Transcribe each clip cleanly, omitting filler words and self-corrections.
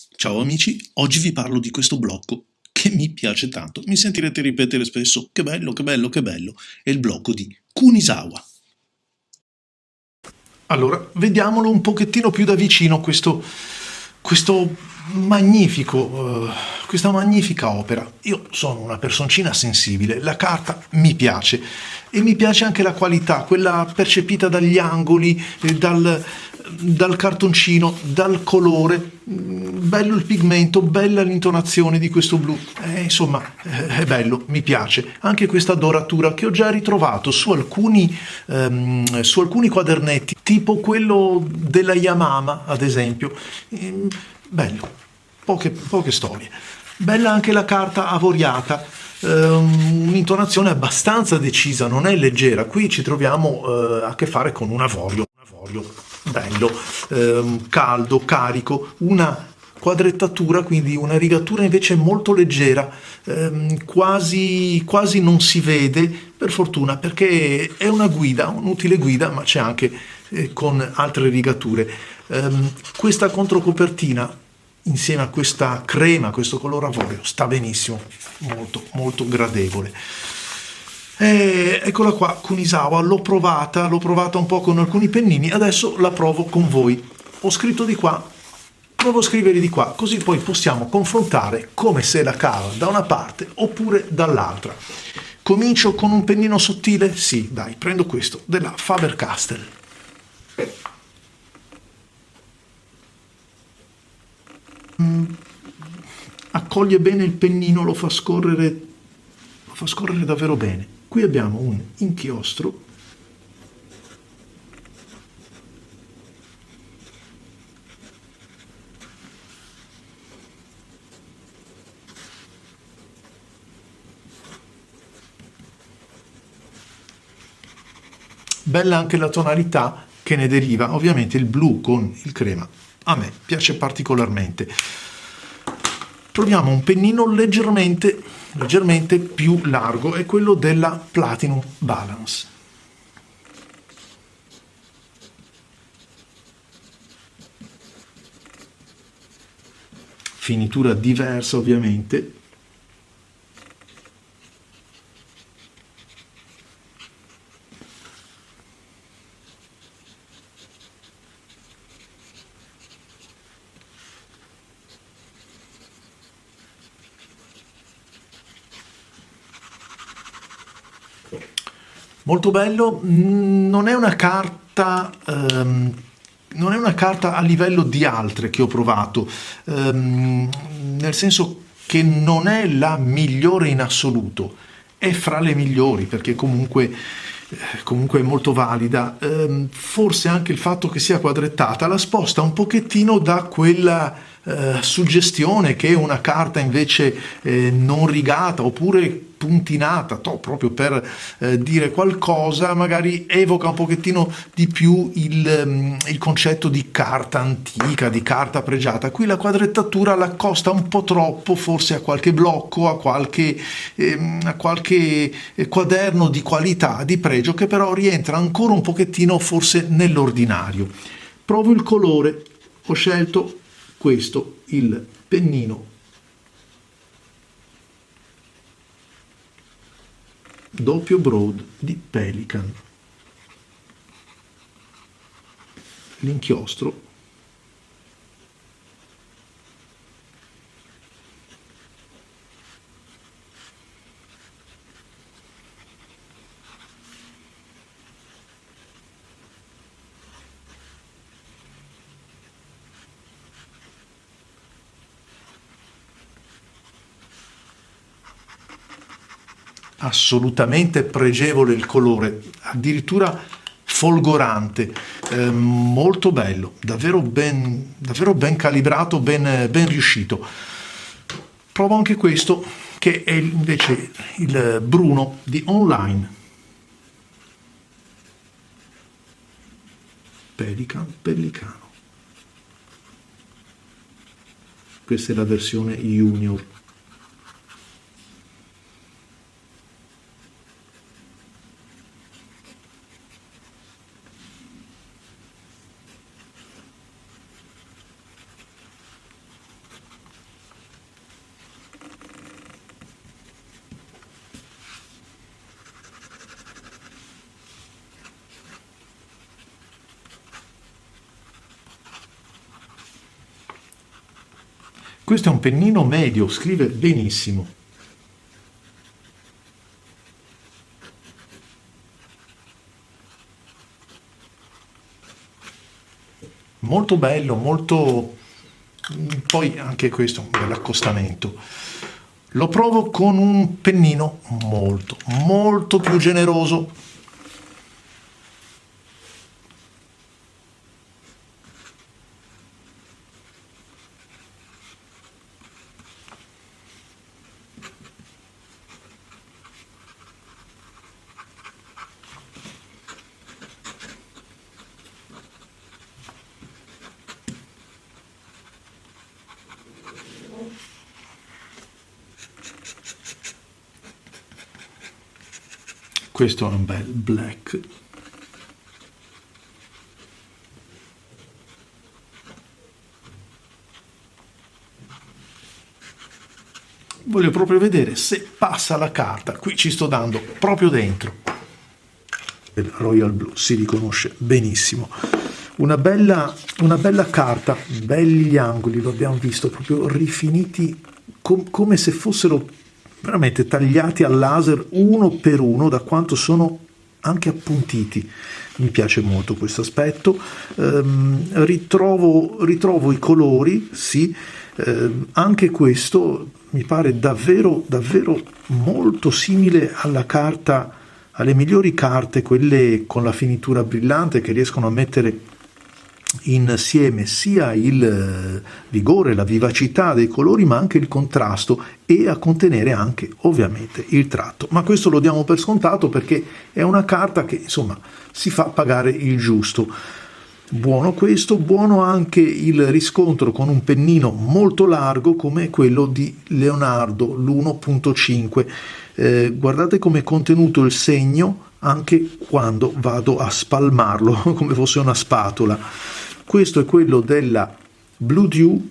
Ciao amici, oggi vi parlo di questo blocco che mi piace tanto. Mi sentirete ripetere spesso che bello, che bello, che bello. È il blocco di Kunizawa. Allora, vediamolo un pochettino più da vicino questo questa magnifica opera. Io sono una personcina sensibile, la carta mi piace e mi piace anche la qualità, quella percepita dagli angoli, dal cartoncino, dal colore. Bello il pigmento, bella l'intonazione di questo blu. Insomma, è bello, mi piace. Anche questa doratura che ho già ritrovato su alcuni quadernetti, tipo quello della Yamama, ad esempio. Bello, poche storie. Bella anche la carta avoriata, un'intonazione abbastanza decisa, non è leggera. Qui ci troviamo a che fare con un avorio bello, caldo, carico, una quadrettatura, quindi una rigatura invece molto leggera, quasi non si vede, per fortuna, perché è una guida, un'utile guida, ma c'è anche con altre rigature. Questa controcopertina insieme a questa crema, questo colore avorio, sta benissimo, molto molto gradevole. Eccola qua, Kunizawa, l'ho provata un po' con alcuni pennini, adesso la provo con voi. Ho scritto di qua, provo a scrivere di qua, così poi possiamo confrontare come se la cava da una parte oppure dall'altra. Comincio con un pennino sottile? Sì, dai, prendo questo, della Faber-Castell. Accoglie bene il pennino, lo fa scorrere davvero bene. Qui abbiamo un inchiostro bella anche la tonalità che ne deriva, ovviamente il blu con il crema a me piace particolarmente. Troviamo un pennino leggermente più largo, è quello della Platinum Balance. Finitura diversa ovviamente. Molto bello, non è una carta a livello di altre che ho provato, nel senso che non è la migliore in assoluto, è fra le migliori perché comunque è molto valida. Forse anche il fatto che sia quadrettata la sposta un pochettino da quella suggestione che una carta invece non rigata oppure puntinata, proprio per dire qualcosa, magari evoca un pochettino di più il concetto di carta antica, di carta pregiata. Qui la quadrettatura l'accosta un po' troppo, forse a qualche blocco, a qualche quaderno di qualità, di pregio, che però rientra ancora un pochettino forse nell'ordinario. Provo il colore, ho scelto questo, il pennino doppio broad di Pelikan. L'inchiostro assolutamente pregevole il colore, addirittura folgorante, molto bello, davvero ben calibrato, ben riuscito. Provo anche questo, che è invece il Bruno di Online. Pellicano. Questa è la versione Junior. Questo è un pennino medio, scrive benissimo. Molto bello, molto... Poi anche questo è un bel accostamento. Lo provo con un pennino molto, molto più generoso. Questo è un bel black. Voglio proprio vedere se passa la carta. Qui ci sto dando proprio dentro. Il Royal Blue si riconosce benissimo. Una bella carta, belli gli angoli, lo abbiamo visto, proprio rifiniti come se fossero veramente tagliati al laser uno per uno, da quanto sono anche appuntiti. Mi piace molto questo aspetto. Ritrovo i colori, sì, anche questo mi pare davvero davvero molto simile alla carta, alle migliori carte, quelle con la finitura brillante, che riescono a mettere insieme sia il vigore, la vivacità dei colori, ma anche il contrasto, e a contenere anche ovviamente il tratto. Ma questo lo diamo per scontato perché è una carta che insomma si fa pagare il giusto. Buono questo, buono anche il riscontro con un pennino molto largo come quello di Leonardo, l'1.5. Guardate come è contenuto il segno anche quando vado a spalmarlo come fosse una spatola. Questo è quello della Blue Dew,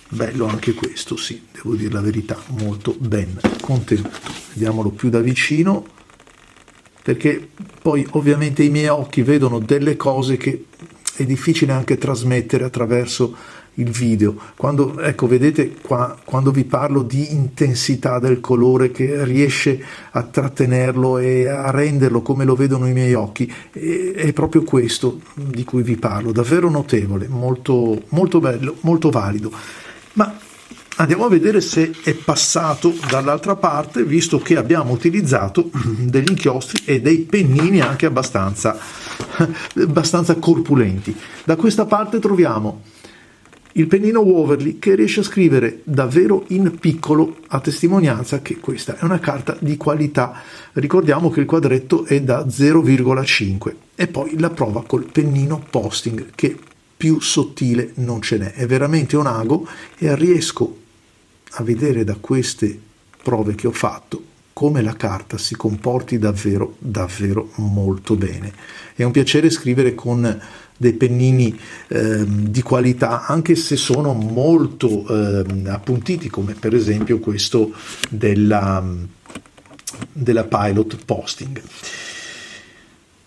bello anche questo, sì, devo dire la verità, molto ben contenuto. Vediamolo più da vicino, perché poi ovviamente i miei occhi vedono delle cose che è difficile anche trasmettere attraverso il video. Quando, ecco, vedete qua, quando vi parlo di intensità del colore che riesce a trattenerlo e a renderlo come lo vedono i miei occhi, è proprio questo di cui vi parlo, davvero notevole, molto, molto bello, molto valido. Ma andiamo a vedere se è passato dall'altra parte, visto che abbiamo utilizzato degli inchiostri e dei pennini anche abbastanza corpulenti. Da questa parte troviamo il pennino Waverly, che riesce a scrivere davvero in piccolo, a testimonianza che questa è una carta di qualità. Ricordiamo che il quadretto è da 0,5, e poi la prova col pennino Posting, che più sottile non ce n'è, è veramente un ago, e riesco a vedere da queste prove che ho fatto come la carta si comporti davvero davvero molto bene. È un piacere scrivere con dei pennini di qualità, anche se sono molto appuntiti, come per esempio questo della Pilot Posting.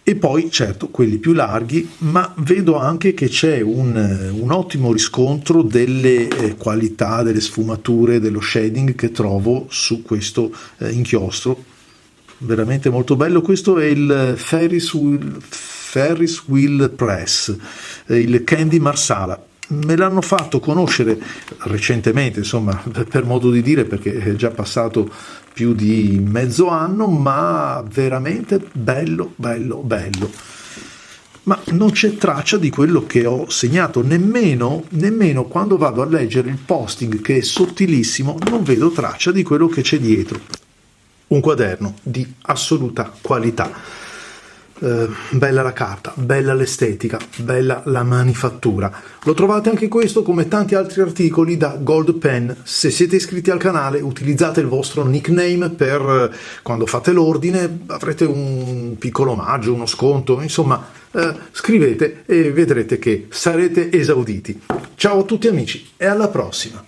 E poi certo quelli più larghi, ma vedo anche che c'è un ottimo riscontro delle qualità, delle sfumature, dello shading che trovo su questo inchiostro, veramente molto bello. Questo è il Ferris Wheel Press, il Candy Marsala. Me l'hanno fatto conoscere recentemente, insomma, per modo di dire, perché è già passato più di mezzo anno, ma veramente bello, bello, bello. Ma non c'è traccia di quello che ho segnato, nemmeno quando vado a leggere il posting, che è sottilissimo, non vedo traccia di quello che c'è dietro. Un quaderno di assoluta qualità. Bella la carta, bella l'estetica, bella la manifattura. Lo trovate anche questo, come tanti altri articoli, da Gold Pen. Se siete iscritti al canale, utilizzate il vostro nickname per quando fate l'ordine, avrete un piccolo omaggio, uno sconto, insomma, scrivete e vedrete che sarete esauditi. Ciao a tutti amici e alla prossima!